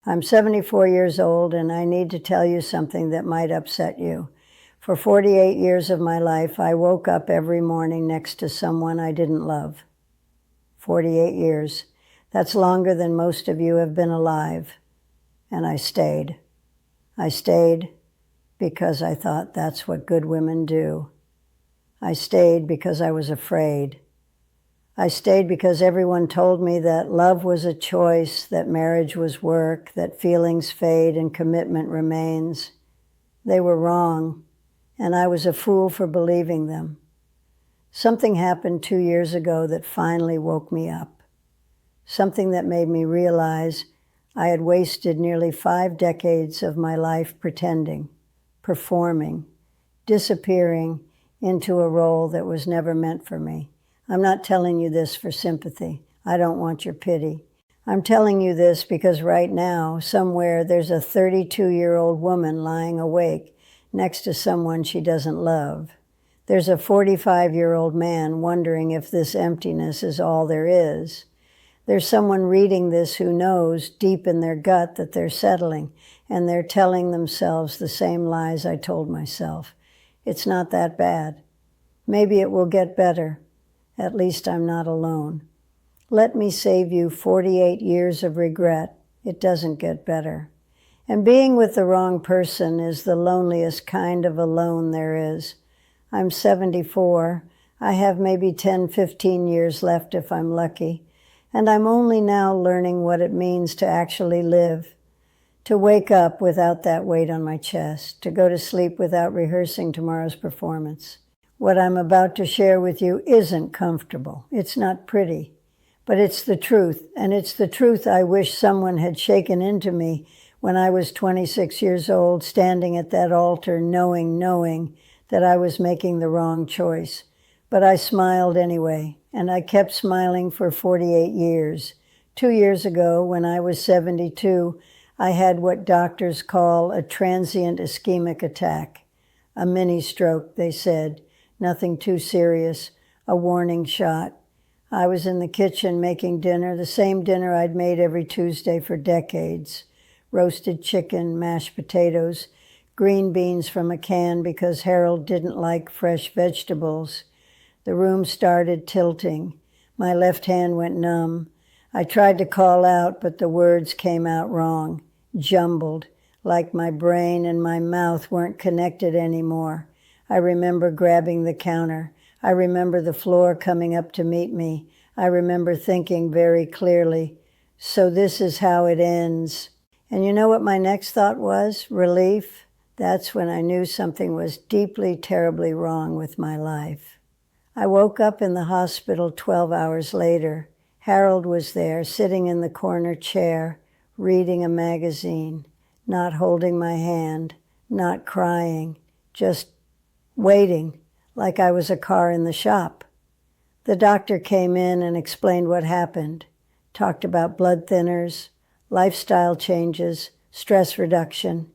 I'm 74 years old, and I need to tell you something that might upset you. For 48 years of my life, I woke up every morning next to someone I didn't love. 48 years. That's longer than most of you have been alive. And I stayed. I stayed because I thought that's what good women do. I stayed because I was afraid. I stayed because everyone told me that love was a choice, that marriage was work, that feelings fade and commitment remains. They were wrong, and I was a fool for believing them. Something happened 2 years ago that finally woke me up. Something that made me realize I had wasted nearly 5 decades of my life pretending, performing, disappearing into a role that was never meant for me. I'm not telling you this for sympathy. I don't want your pity. I'm telling you this because right now, somewhere, there's a 32-year-old woman lying awake next to someone she doesn't love. There's a 45-year-old man wondering if this emptiness is all there is. There's someone reading this who knows deep in their gut that they're settling, and they're telling themselves the same lies I told myself. It's not that bad. Maybe it will get better. At least I'm not alone. Let me save you 48 years of regret. It doesn't get better. And being with the wrong person is the loneliest kind of alone there is. I'm 74. I have maybe 10, 15 years left if I'm lucky. And I'm only now learning what it means to actually live, to wake up without that weight on my chest, to go to sleep without rehearsing tomorrow's performance. What I'm about to share with you isn't comfortable. It's not pretty, but it's the truth, and it's the truth I wish someone had shaken into me when I was 26 years old, standing at that altar, knowing that I was making the wrong choice. But I smiled anyway, and I kept smiling for 48 years. 2 years ago, when I was 72, I had what doctors call a transient ischemic attack. A mini stroke, they said. Nothing too serious. A warning shot. I was in the kitchen making dinner, the same dinner I'd made every Tuesday for decades. Roasted chicken, mashed potatoes, green beans from a can because Harold didn't like fresh vegetables. The room started tilting. My left hand went numb. I tried to call out, but the words came out wrong, jumbled, like my brain and my mouth weren't connected anymore. I remember grabbing the counter. I remember the floor coming up to meet me. I remember thinking very clearly, so this is how it ends. And you know what my next thought was? Relief. That's when I knew something was deeply, terribly wrong with my life. I woke up in the hospital 12 hours later. Harold was there, sitting in the corner chair, reading a magazine, not holding my hand, not crying, just waiting, like I was a car in the shop. The doctor came in and explained what happened, talked about blood thinners, lifestyle changes, stress reduction.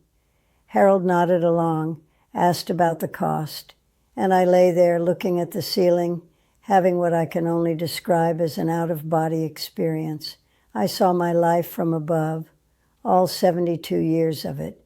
Harold nodded along, asked about the cost, and I lay there looking at the ceiling, having what I can only describe as an out-of-body experience. I saw my life from above, all 72 years of it,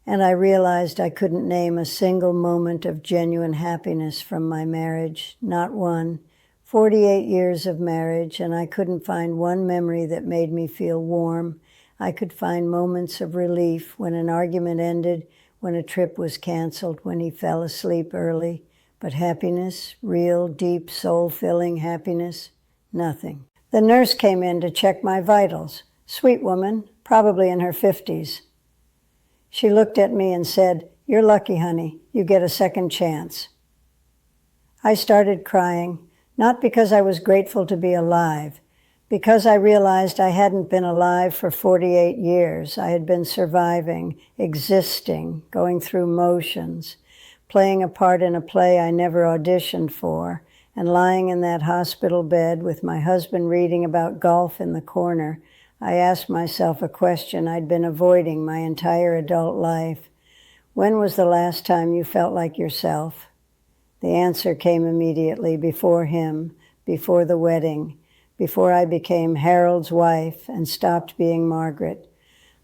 and I realized I couldn't name a single moment of genuine happiness from my marriage, not one. 48 years of marriage, and I couldn't find one memory that made me feel warm. I could find moments of relief when an argument ended, when a trip was canceled, when he fell asleep early. But happiness, real, deep, soul-filling happiness, nothing. The nurse came in to check my vitals. Sweet woman, probably in her 50s. She looked at me and said, "You're lucky, honey. You get a second chance." I started crying, not because I was grateful to be alive, because I realized I hadn't been alive for 48 years. I had been surviving, existing, going through motions, playing a part in a play I never auditioned for, and lying in that hospital bed with my husband reading about golf in the corner. I asked myself a question I'd been avoiding my entire adult life. When was the last time you felt like yourself? The answer came immediately, before him, before the wedding, before I became Harold's wife and stopped being Margaret.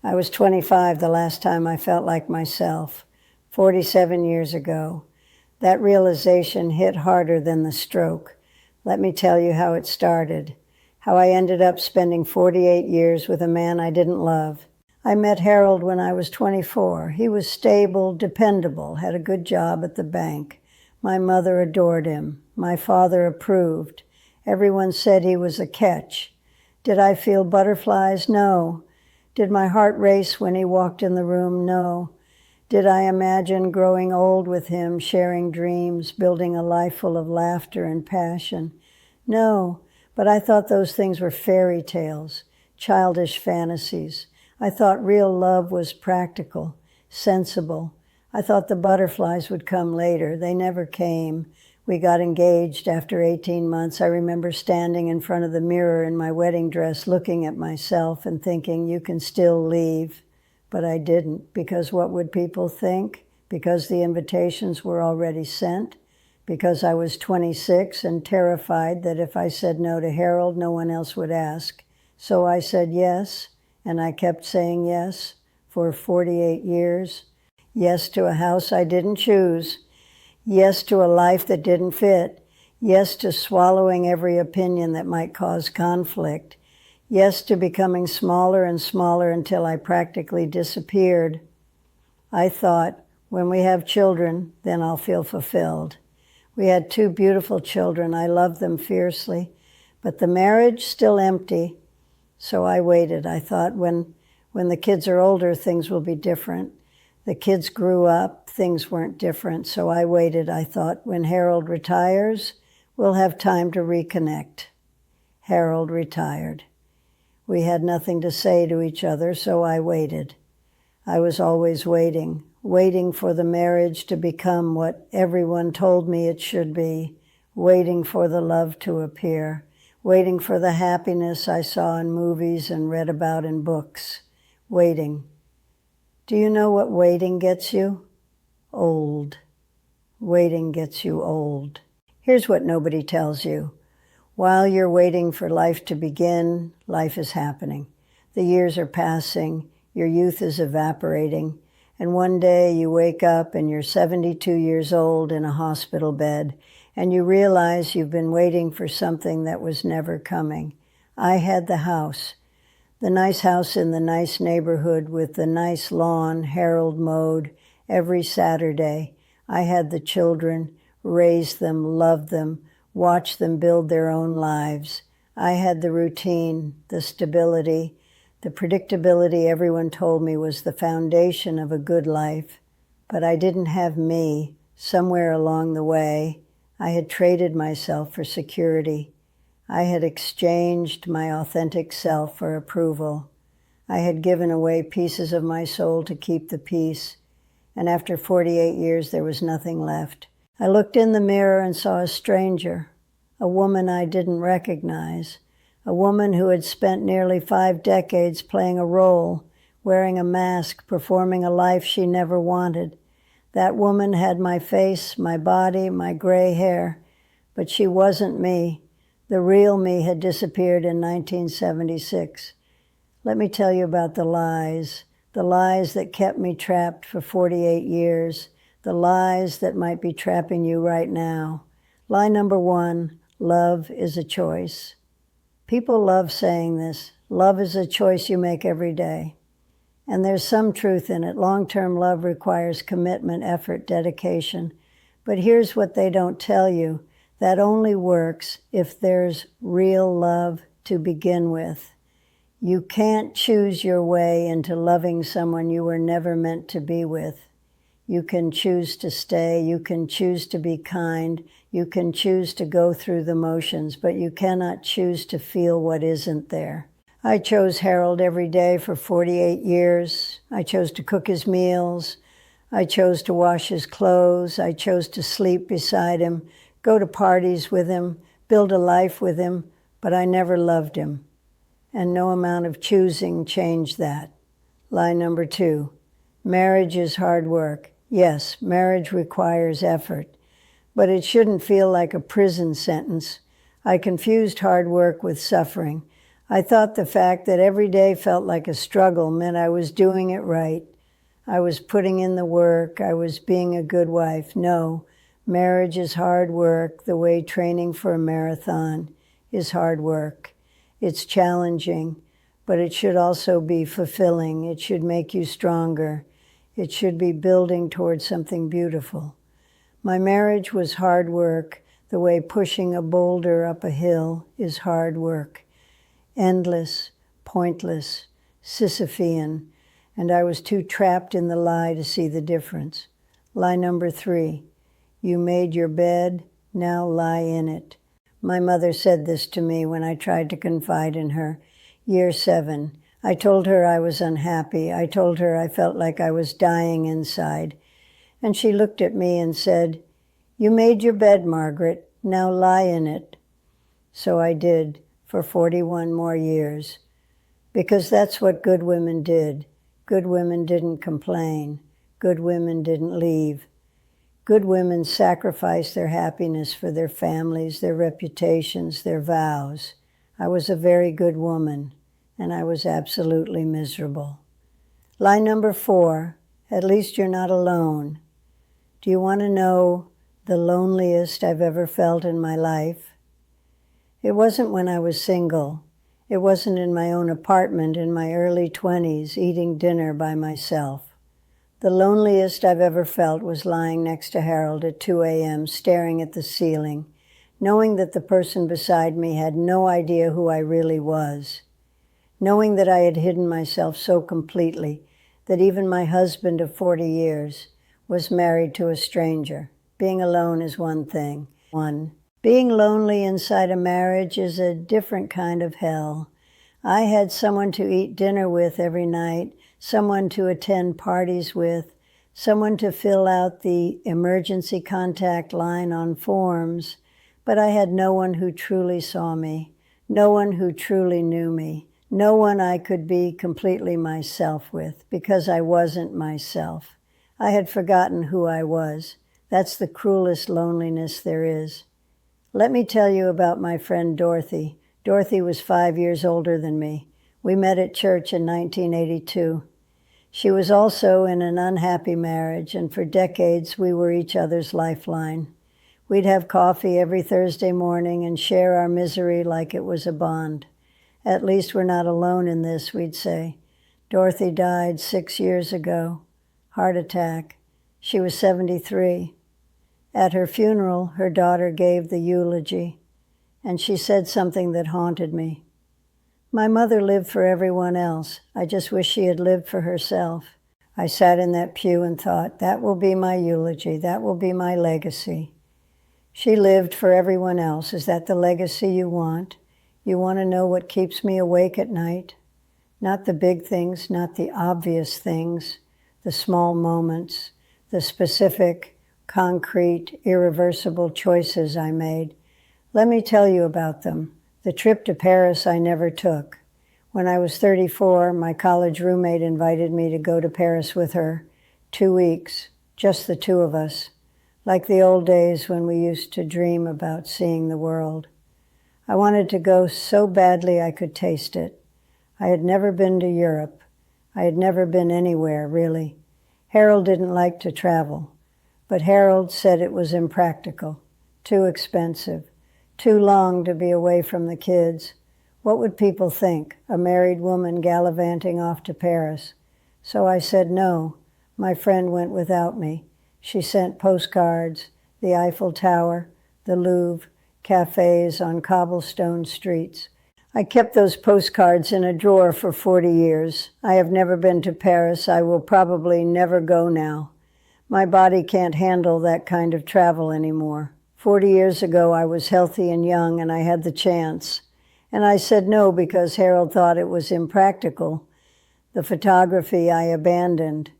I was 25 the last time I felt like myself, 47 years ago. That realization hit harder than the stroke. Let me tell you how it started, how I ended up spending 48 years with a man I didn't love. I met Harold when I was 24. He was stable, dependable, had a good job at the bank. My mother adored him. My father approved. Everyone said he was a catch. Did I feel butterflies? No. Did my heart race when he walked in the room? No. Did I imagine growing old with him, sharing dreams, building a life full of laughter and passion? No, but I thought those things were fairy tales, childish fantasies. I thought real love was practical, sensible. I thought the butterflies would come later. They never came. We got engaged after 18 months. I remember standing in front of the mirror in my wedding dress, looking at myself and thinking, you can still leave. But I didn't, because what would people think? Because the invitations were already sent? Because I was 26 and terrified that if I said no to Harold, no one else would ask. So I said yes, and I kept saying yes for 48 years. Yes to a house I didn't choose. Yes to a life that didn't fit. Yes to swallowing every opinion that might cause conflict. Yes to becoming smaller and smaller until I practically disappeared. I thought, when we have children, then I'll feel fulfilled. We had 2 beautiful children. I loved them fiercely. But the marriage, still empty. So I waited. I thought, when the kids are older, things will be different. The kids grew up. Things weren't different. So I waited. I thought, when Harold retires, we'll have time to reconnect. Harold retired. We had nothing to say to each other, so I waited. I was always waiting, waiting for the marriage to become what everyone told me it should be, waiting for the love to appear, waiting for the happiness I saw in movies and read about in books, waiting. Do you know what waiting gets you? Old. Waiting gets you old. Here's what nobody tells you. While you're waiting for life to begin, life is happening. The years are passing, your youth is evaporating, and one day you wake up and you're 72 years old in a hospital bed, and you realize you've been waiting for something that was never coming. I had the house in the nice neighborhood with the nice lawn, Harold mowed every Saturday. I had the children, raised them, loved them, watch them build their own lives. I had the routine, the stability, the predictability everyone told me was the foundation of a good life. But I didn't have me. Somewhere along the way, I had traded myself for security. I had exchanged my authentic self for approval. I had given away pieces of my soul to keep the peace. And after 48 years, there was nothing left. I looked in the mirror and saw a stranger, a woman I didn't recognize, a woman who had spent nearly 5 decades playing a role, wearing a mask, performing a life she never wanted. That woman had my face, my body, my gray hair, but she wasn't me. The real me had disappeared in 1976. Let me tell you about the lies that kept me trapped for 48 years, the lies that might be trapping you right now. Lie number 1, love is a choice. People love saying this. Love is a choice you make every day. And there's some truth in it. Long-term love requires commitment, effort, dedication. But here's what they don't tell you. That only works if there's real love to begin with. You can't choose your way into loving someone you were never meant to be with. You can choose to stay, you can choose to be kind, you can choose to go through the motions, but you cannot choose to feel what isn't there. I chose Harold every day for 48 years. I chose to cook his meals. I chose to wash his clothes. I chose to sleep beside him, go to parties with him, build a life with him, but I never loved him. And no amount of choosing changed that. Lie number 2, marriage is hard work. Yes, marriage requires effort, but it shouldn't feel like a prison sentence. I confused hard work with suffering. I thought the fact that every day felt like a struggle meant I was doing it right. I was putting in the work. I was being a good wife. No, marriage is hard work the way training for a marathon is hard work. It's challenging, but it should also be fulfilling. It should make you stronger. It should be building towards something beautiful. My marriage was hard work the way pushing a boulder up a hill is hard work. Endless, pointless, Sisyphean, and I was too trapped in the lie to see the difference. Lie number 3, you made your bed, now lie in it. My mother said this to me when I tried to confide in her. Year 7, I told her I was unhappy. I told her I felt like I was dying inside. And she looked at me and said, you made your bed, Margaret, now lie in it. So I did for 41 more years, because that's what good women did. Good women didn't complain. Good women didn't leave. Good women sacrificed their happiness for their families, their reputations, their vows. I was a very good woman, and I was absolutely miserable. Lie number 4, at least you're not alone. Do you want to know the loneliest I've ever felt in my life? It wasn't when I was single. It wasn't in my own apartment in my early 20s, eating dinner by myself. The loneliest I've ever felt was lying next to Harold at 2 a.m., staring at the ceiling, knowing that the person beside me had no idea who I really was, knowing that I had hidden myself so completely that even my husband of 40 years was married to a stranger. Being alone is one thing. Being lonely inside a marriage is a different kind of hell. I had someone to eat dinner with every night, someone to attend parties with, someone to fill out the emergency contact line on forms, but I had no one who truly saw me, no one who truly knew me, no one I could be completely myself with, because I wasn't myself. I had forgotten who I was. That's the cruelest loneliness there is. Let me tell you about my friend Dorothy. Dorothy was 5 years older than me. We met at church in 1982. She was also in an unhappy marriage, and for decades we were each other's lifeline. We'd have coffee every Thursday morning and share our misery like it was a bond. At least we're not alone in this, we'd say. Dorothy died 6 years ago. Heart attack. She was 73. At her funeral, her daughter gave the eulogy, and she said something that haunted me. My mother lived for everyone else. I just wish she had lived for herself. I sat in that pew and thought, that will be my eulogy. That will be my legacy. She lived for everyone else. Is that the legacy you want? You want to know what keeps me awake at night? Not the big things, not the obvious things, the small moments, the specific, concrete, irreversible choices I made. Let me tell you about them. The trip to Paris I never took. When I was 34, my college roommate invited me to go to Paris with her. 2 weeks, just the two of us, like the old days when we used to dream about seeing the world. I wanted to go so badly I could taste it. I had never been to Europe. I had never been anywhere, really. Harold didn't like to travel. But Harold said it was impractical, too expensive, too long to be away from the kids. What would people think, a married woman gallivanting off to Paris? So I said no. My friend went without me. She sent postcards, the Eiffel Tower, the Louvre, cafes on cobblestone streets. I kept those postcards in a drawer for 40 years. I have never been to Paris. I will probably never go now. My body can't handle that kind of travel anymore. 40 years ago, I was healthy and young, and I had the chance. And I said no because Harold thought it was impractical. The photography I abandoned.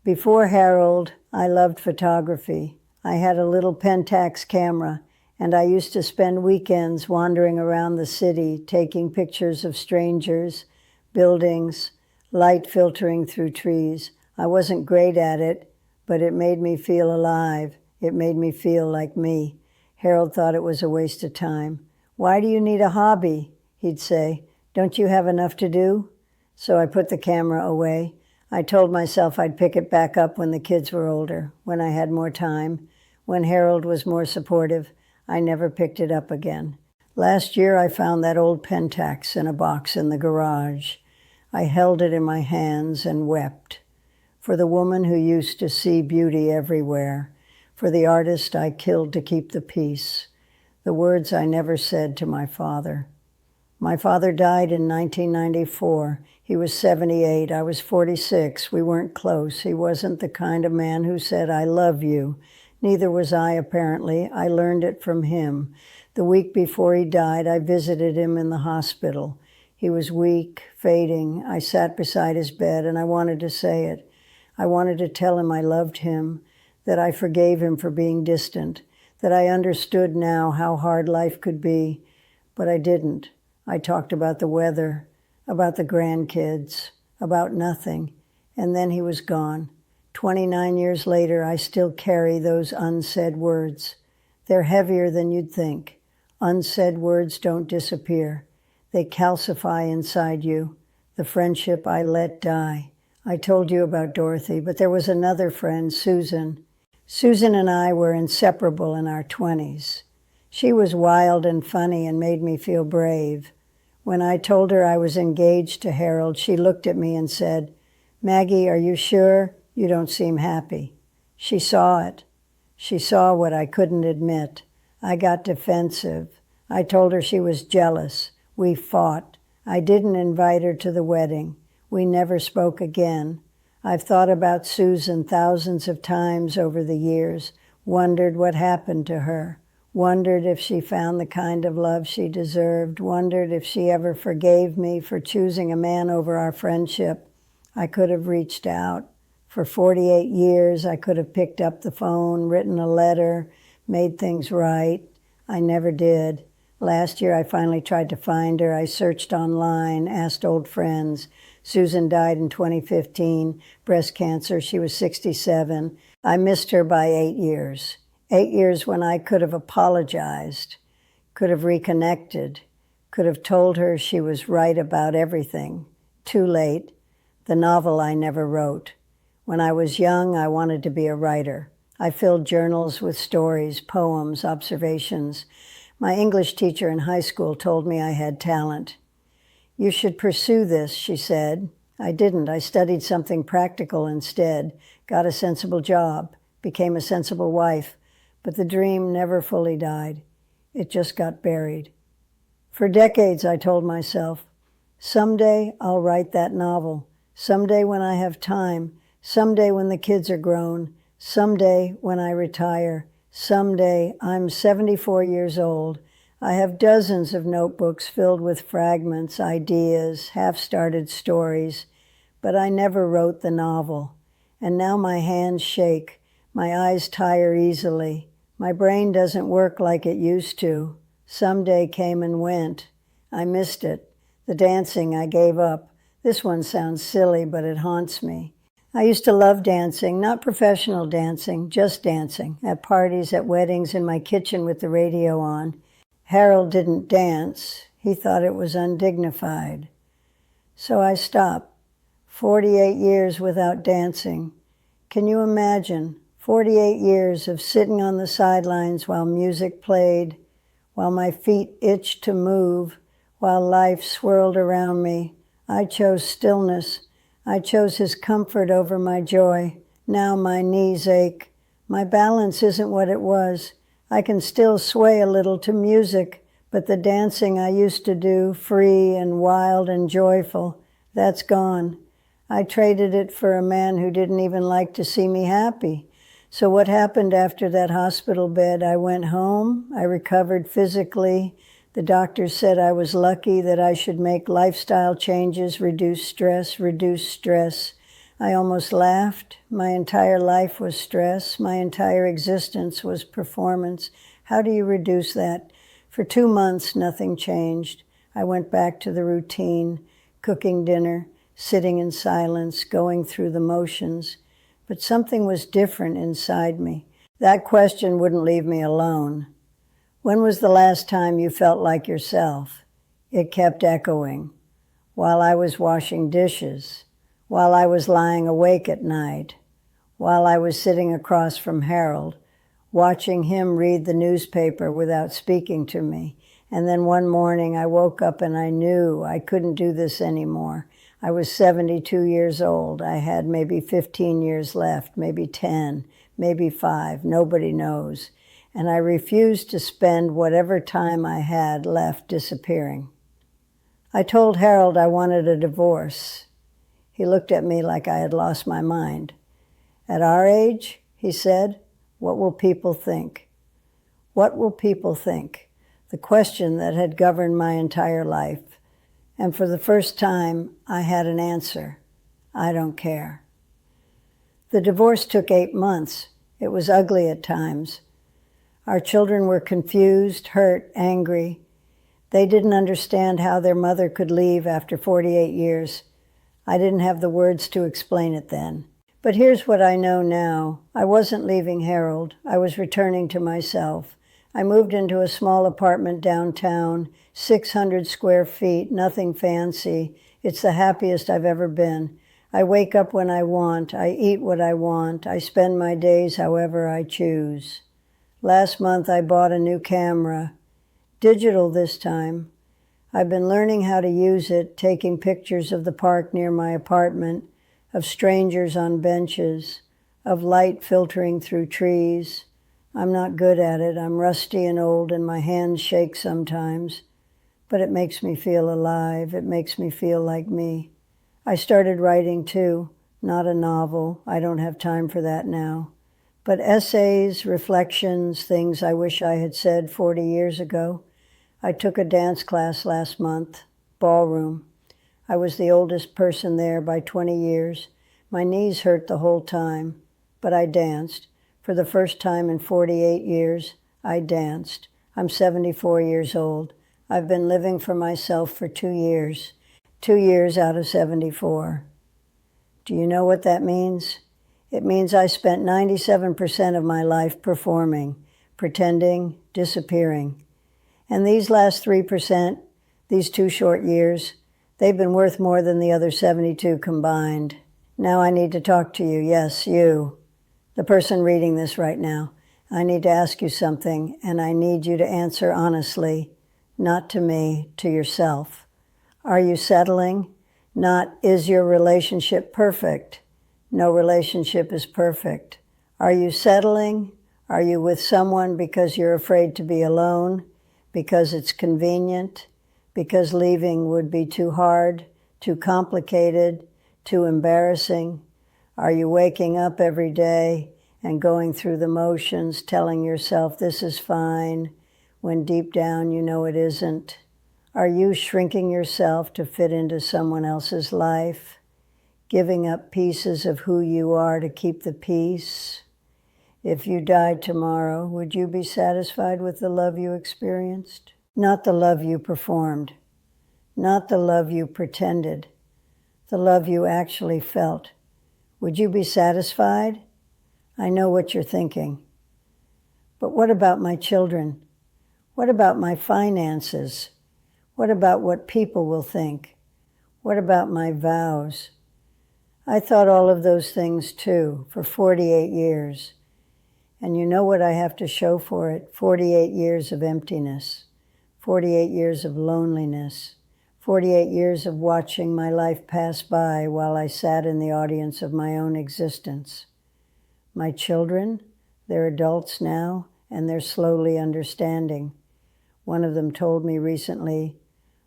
Before Harold, I loved photography. I had a little Pentax camera, and I used to spend weekends wandering around the city, taking pictures of strangers, buildings, light filtering through trees. I wasn't great at it, but it made me feel alive. It made me feel like me. Harold thought it was a waste of time. Why do you need a hobby? He'd say. Don't you have enough to do? So I put the camera away. I told myself I'd pick it back up when the kids were older, when I had more time, when Harold was more supportive. I never picked it up again. Last year I found that old Pentax in a box in the garage. I held it in my hands and wept. For the woman who used to see beauty everywhere. For the artist I killed to keep the peace. The words I never said to my father. My father died in 1994. He was 78. I was 46. We weren't close. He wasn't the kind of man who said, "I love you." Neither was I, apparently. I learned it from him. The week before he died, I visited him in the hospital. He was weak, fading. I sat beside his bed, and I wanted to say it. I wanted to tell him I loved him, that I forgave him for being distant, that I understood now how hard life could be, but I didn't. I talked about the weather, about the grandkids, about nothing, and then he was gone. 29 years later, I still carry those unsaid words. They're heavier than you'd think. Unsaid words don't disappear. They calcify inside you. The friendship I let die. I told you about Dorothy, but there was another friend, Susan. Susan and I were inseparable in our 20s. She was wild and funny and made me feel brave. When I told her I was engaged to Harold, she looked at me and said, "Maggie, are you sure? You don't seem happy." She saw it. She saw what I couldn't admit. I got defensive. I told her she was jealous. We fought. I didn't invite her to the wedding. We never spoke again. I've thought about Susan thousands of times over the years, wondered what happened to her, wondered if she found the kind of love she deserved, wondered if she ever forgave me for choosing a man over our friendship. I could have reached out. For 48 years, I could have picked up the phone, written a letter, made things right. I never did. Last year, I finally tried to find her. I searched online, asked old friends. Susan died in 2015, breast cancer. She was 67. I missed her by 8 years. 8 years when I could have apologized, could have reconnected, could have told her she was right about everything. Too late. The novel I never wrote. When I was young, I wanted to be a writer. I filled journals with stories, poems, observations. My English teacher in high school told me I had talent. "You should pursue this," she said. I didn't. I studied something practical instead, got a sensible job, became a sensible wife, but the dream never fully died. It just got buried. For decades, I told myself, someday I'll write that novel. Someday when I have time. Someday when the kids are grown. Someday when I retire. Someday. I'm 74 years old. I have dozens of notebooks filled with fragments, ideas, half-started stories, but I never wrote the novel. And now my hands shake. My eyes tire easily. My brain doesn't work like it used to. Someday came and went. I missed it. The dancing I gave up. This one sounds silly, but it haunts me. I used to love dancing, not professional dancing, just dancing, at parties, at weddings, in my kitchen with the radio on. Harold didn't dance. He thought it was undignified. So I stopped. 48 years without dancing. Can you imagine? 48 years of sitting on the sidelines while music played, while my feet itched to move, while life swirled around me. I chose stillness. I chose his comfort over my joy. Now my knees ache. My balance isn't what it was. I can still sway a little to music, but the dancing I used to do, free and wild and joyful, that's gone. I traded it for a man who didn't even like to see me happy. So what happened after that hospital bed? I went home. I recovered physically. The doctors said I was lucky, that I should make lifestyle changes, reduce stress. I almost laughed. My entire life was stress. My entire existence was performance. How do you reduce that? For 2 months, nothing changed. I went back to the routine, cooking dinner, sitting in silence, going through the motions. But something was different inside me. That question wouldn't leave me alone. When was the last time you felt like yourself? It kept echoing. while I was washing dishes, while I was lying awake at night, while I was sitting across from Harold, watching him read the newspaper without speaking to me. And then one morning I woke up and I knew I couldn't do this anymore. I was 72 years old. I had maybe 15 years left, maybe 10, maybe 5. Nobody knows. And I refused to spend whatever time I had left disappearing. I told Harold I wanted a divorce. He looked at me like I had lost my mind. At our age, he said, what will people think? What will people think? The question that had governed my entire life. And for the first time, I had an answer. I don't care. The divorce took 8 months. It was ugly at times. Our children were confused, hurt, angry. They didn't understand how their mother could leave after 48 years. I didn't have the words to explain it then. But here's what I know now. I wasn't leaving Harold. I was returning to myself. I moved into a small apartment downtown, 600 square feet, nothing fancy. It's the happiest I've ever been. I wake up when I want. I eat what I want. I spend my days however I choose. Last month I bought a new camera, digital this time. I've been learning how to use it, taking pictures of the park near my apartment, of strangers on benches, of light filtering through trees. I'm not good at it. I'm rusty and old and my hands shake sometimes. But it makes me feel alive. It makes me feel like me. I started writing too. Not a novel. I don't have time for that now. But essays, reflections, things I wish I had said 40 years ago. I took a dance class last month, ballroom. I was the oldest person there by 20 years. My knees hurt the whole time, but I danced. For the first time in 48 years, I danced. I'm 74 years old. I've been living for myself for 2 years. 2 years out of 74. Do you know what that means? It means I spent 97% of my life performing, pretending, disappearing. And these last 3%, these 2 short years, they've been worth more than the other 72 combined. Now I need to talk to you. Yes, you. The person reading this right now. I need to ask you something, and I need you to answer honestly, not to me, to yourself. Are you settling? Not, is your relationship perfect? No relationship is perfect. Are you settling? Are you with someone because you're afraid to be alone? Because it's convenient? Because leaving would be too hard, too complicated, too embarrassing? Are you waking up every day and going through the motions, telling yourself this is fine, when deep down you know it isn't? Are you shrinking yourself to fit into someone else's life, giving up pieces of who you are to keep the peace? If you died tomorrow, would you be satisfied with the love you experienced? Not the love you performed, not the love you pretended, the love you actually felt. Would you be satisfied? I know what you're thinking. But what about my children? What about my finances? What about what people will think? What about my vows? I thought all of those things too for 48 years. And you know what I have to show for it? 48 years of emptiness, 48 years of loneliness, 48 years of watching my life pass by while I sat in the audience of my own existence. My children, they're adults now, and they're slowly understanding. One of them told me recently,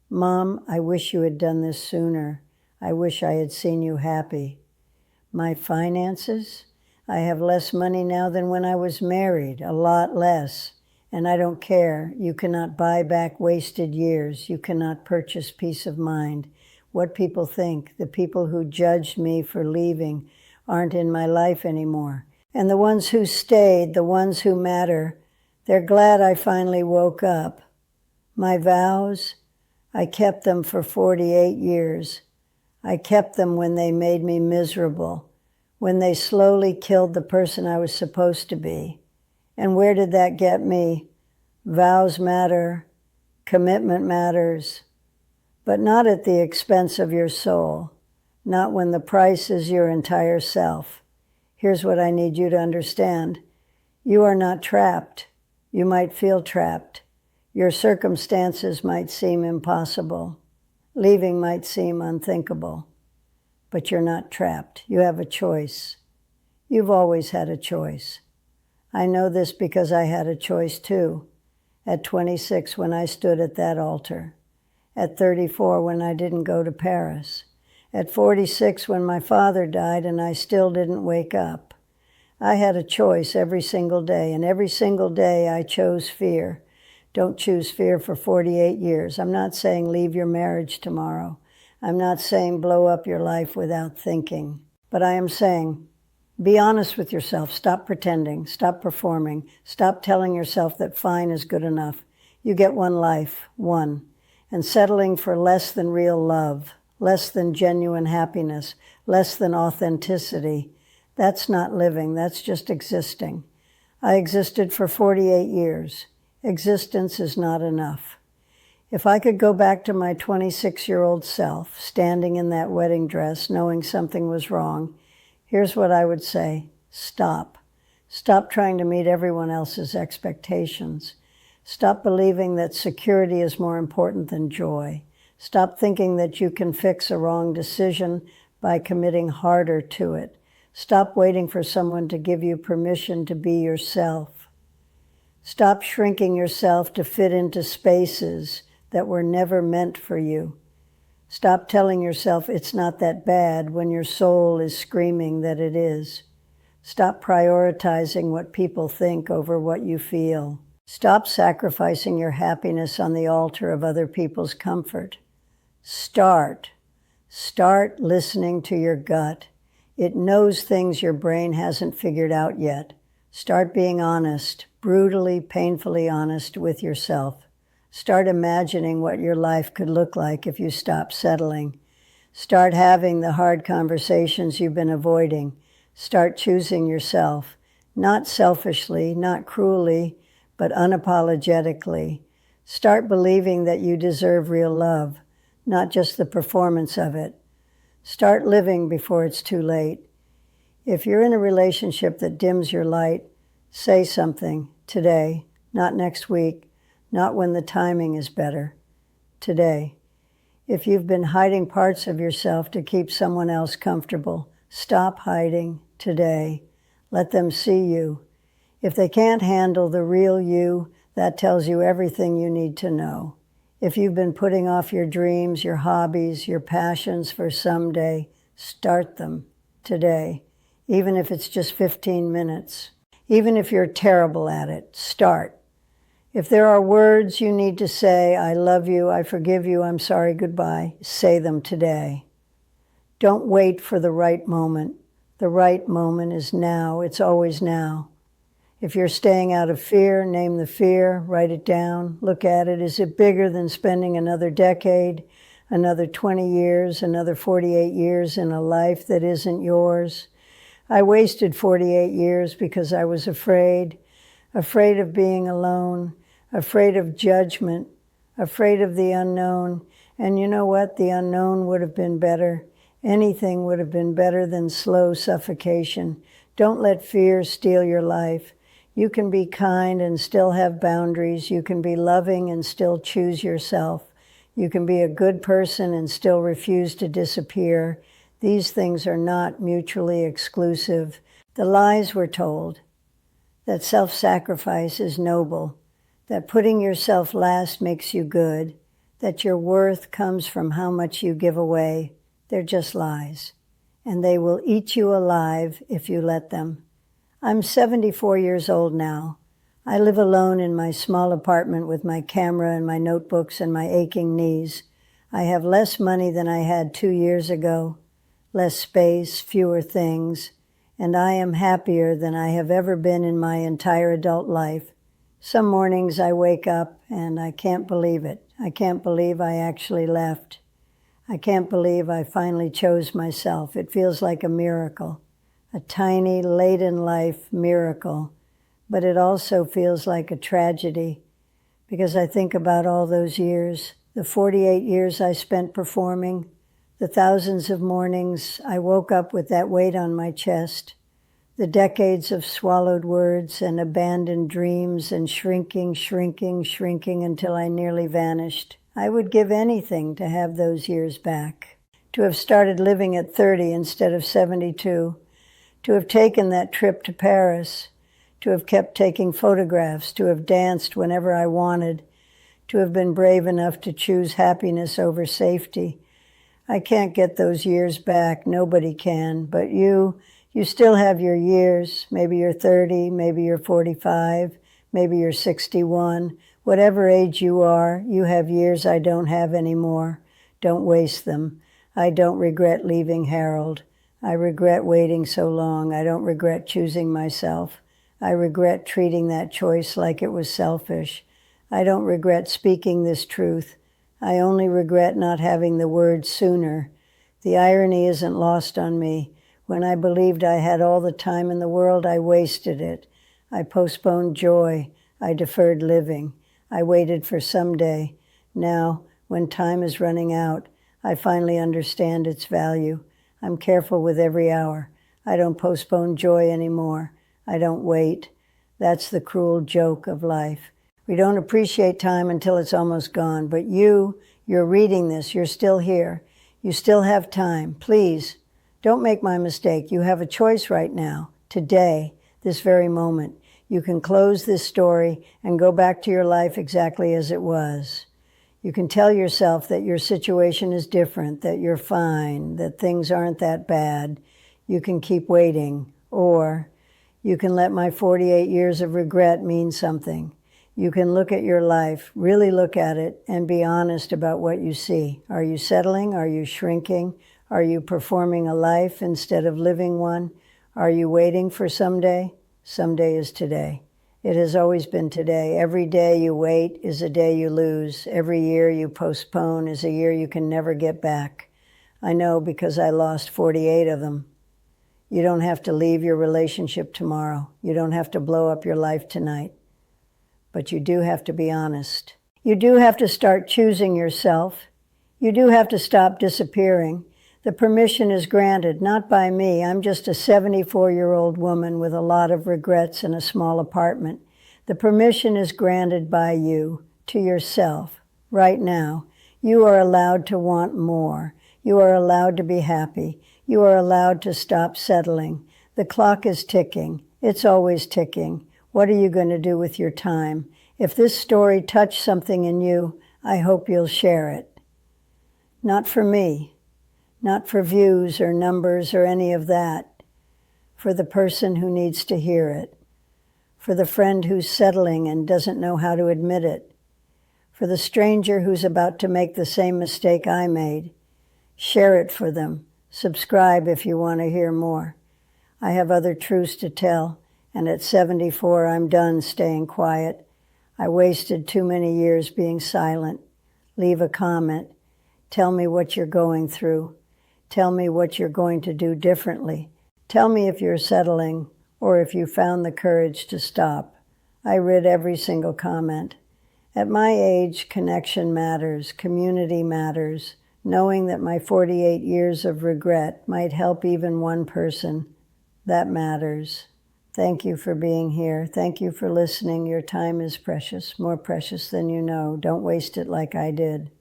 "Mom, I wish you had done this sooner. I wish I had seen you happy." My finances? I have less money now than when I was married, a lot less. And I don't care. You cannot buy back wasted years. You cannot purchase peace of mind. What people think, the people who judged me for leaving, aren't in my life anymore. And the ones who stayed, the ones who matter, they're glad I finally woke up. My vows, I kept them for 48 years. I kept them when they made me miserable, when they slowly killed the person I was supposed to be. And where did that get me? Vows matter. Commitment matters. but not at the expense of your soul, not when the price is your entire self. Here's what I need you to understand. You are not trapped. You might feel trapped. Your circumstances might seem impossible. Leaving might seem unthinkable. But you're not trapped. You have a choice. You've always had a choice. I know this because I had a choice too. At 26 when I stood at that altar. At 34 when I didn't go to Paris. At 46 when my father died and I still didn't wake up. I had a choice every single day, and every single day I chose fear. Don't choose fear for 48 years. I'm not saying leave your marriage tomorrow. I'm not saying blow up your life without thinking. But I am saying be honest with yourself. Stop pretending. Stop performing. Stop telling yourself that fine is good enough. You get one life, one. And settling for less than real love, less than genuine happiness, less than authenticity. That's not living. That's just existing. I existed for 48 years. Existence is not enough. If I could go back to my 26-year-old self, standing in that wedding dress, knowing something was wrong, here's what I would say. Stop. Stop trying to meet everyone else's expectations. Stop believing that security is more important than joy. Stop thinking that you can fix a wrong decision by committing harder to it. Stop waiting for someone to give you permission to be yourself. Stop shrinking yourself to fit into spaces that were never meant for you. Stop telling yourself it's not that bad when your soul is screaming that it is. Stop prioritizing what people think over what you feel. Stop sacrificing your happiness on the altar of other people's comfort. Start listening to your gut. It knows things your brain hasn't figured out yet. Start being honest, brutally, painfully honest with yourself. Start imagining what your life could look like if you stop settling. Start having the hard conversations you've been avoiding. Start choosing yourself, not selfishly, not cruelly, but unapologetically. Start believing that you deserve real love, not just the performance of it. Start living before it's too late. If you're in a relationship that dims your light, say something today, not next week, not when the timing is better. Today. If you've been hiding parts of yourself to keep someone else comfortable, stop hiding today. Let them see you. If they can't handle the real you, that tells you everything you need to know. If you've been putting off your dreams, your hobbies, your passions for someday, start them today. Even if it's just 15 minutes. Even if you're terrible at it, start. If there are words you need to say, I love you, I forgive you, I'm sorry, goodbye, say them today. Don't wait for the right moment. The right moment is now. It's always now. If you're staying out of fear, name the fear, write it down, look at it. Is it bigger than spending another decade, another 20 years, another 48 years in a life that isn't yours? I wasted 48 years because I was afraid of being alone, afraid of judgment, afraid of the unknown. And you know what? The unknown would have been better. Anything would have been better than slow suffocation. Don't let fear steal your life. You can be kind and still have boundaries. You can be loving and still choose yourself. You can be a good person and still refuse to disappear. These things are not mutually exclusive. The lies we're told, that self-sacrifice is noble, that putting yourself last makes you good, that your worth comes from how much you give away, they're just lies. And they will eat you alive if you let them. I'm 74 years old now. I live alone in my small apartment with my camera and my notebooks and my aching knees. I have less money than I had 2 years ago, less space, fewer things, and I am happier than I have ever been in my entire adult life. Some mornings I wake up and I can't believe it. I can't believe I actually left. I can't believe I finally chose myself. It feels like a miracle, a tiny, late-in-life miracle. But it also feels like a tragedy because I think about all those years, the 48 years I spent performing, the thousands of mornings I woke up with that weight on my chest, the decades of swallowed words and abandoned dreams and shrinking until I nearly vanished. I would give anything to have those years back, to have started living at 30 instead of 72, to have taken that trip to Paris, to have kept taking photographs, to have danced whenever I wanted, to have been brave enough to choose happiness over safety. I can't get those years back. Nobody can. But you still have your years. Maybe you're 30, maybe you're 45, maybe you're 61. Whatever age you are, you have years I don't have anymore. Don't waste them. I don't regret leaving Harold. I regret waiting so long. I don't regret choosing myself. I regret treating that choice like it was selfish. I don't regret speaking this truth. I only regret not having the words sooner. The irony isn't lost on me. When I believed I had all the time in the world, I wasted it. I postponed joy. I deferred living. I waited for someday. Now, when time is running out, I finally understand its value. I'm careful with every hour. I don't postpone joy anymore. I don't wait. That's the cruel joke of life. We don't appreciate time until it's almost gone. But you're reading this. You're still here. You still have time. Please, don't make my mistake. You have a choice right now, today, this very moment. You can close this story and go back to your life exactly as it was. You can tell yourself that your situation is different, that you're fine, that things aren't that bad. You can keep waiting, or you can let my 48 years of regret mean something. You can look at your life, really look at it, and be honest about what you see. Are you settling? Are you shrinking? Are you performing a life instead of living one? Are you waiting for someday? Someday is today. It has always been today. Every day you wait is a day you lose. Every year you postpone is a year you can never get back. I know because I lost 48 of them. You don't have to leave your relationship tomorrow. You don't have to blow up your life tonight. But you do have to be honest. You do have to start choosing yourself. You do have to stop disappearing. The permission is granted, not by me. I'm just a 74-year-old woman with a lot of regrets in a small apartment. The permission is granted by you, to yourself, right now. You are allowed to want more. You are allowed to be happy. You are allowed to stop settling. The clock is ticking. It's always ticking. What are you going to do with your time? If this story touched something in you, I hope you'll share it. Not for me, not for views or numbers or any of that. For the person who needs to hear it. For the friend who's settling and doesn't know how to admit it. For the stranger who's about to make the same mistake I made. Share it for them. Subscribe if you want to hear more. I have other truths to tell. And at 74, I'm done staying quiet. I wasted too many years being silent. Leave a comment. Tell me what you're going through. Tell me what you're going to do differently. Tell me if you're settling or if you found the courage to stop. I read every single comment. At my age, connection matters, community matters. Knowing that my 48 years of regret might help even one person, that matters. Thank you for being here. Thank you for listening. Your time is precious, more precious than you know. Don't waste it like I did.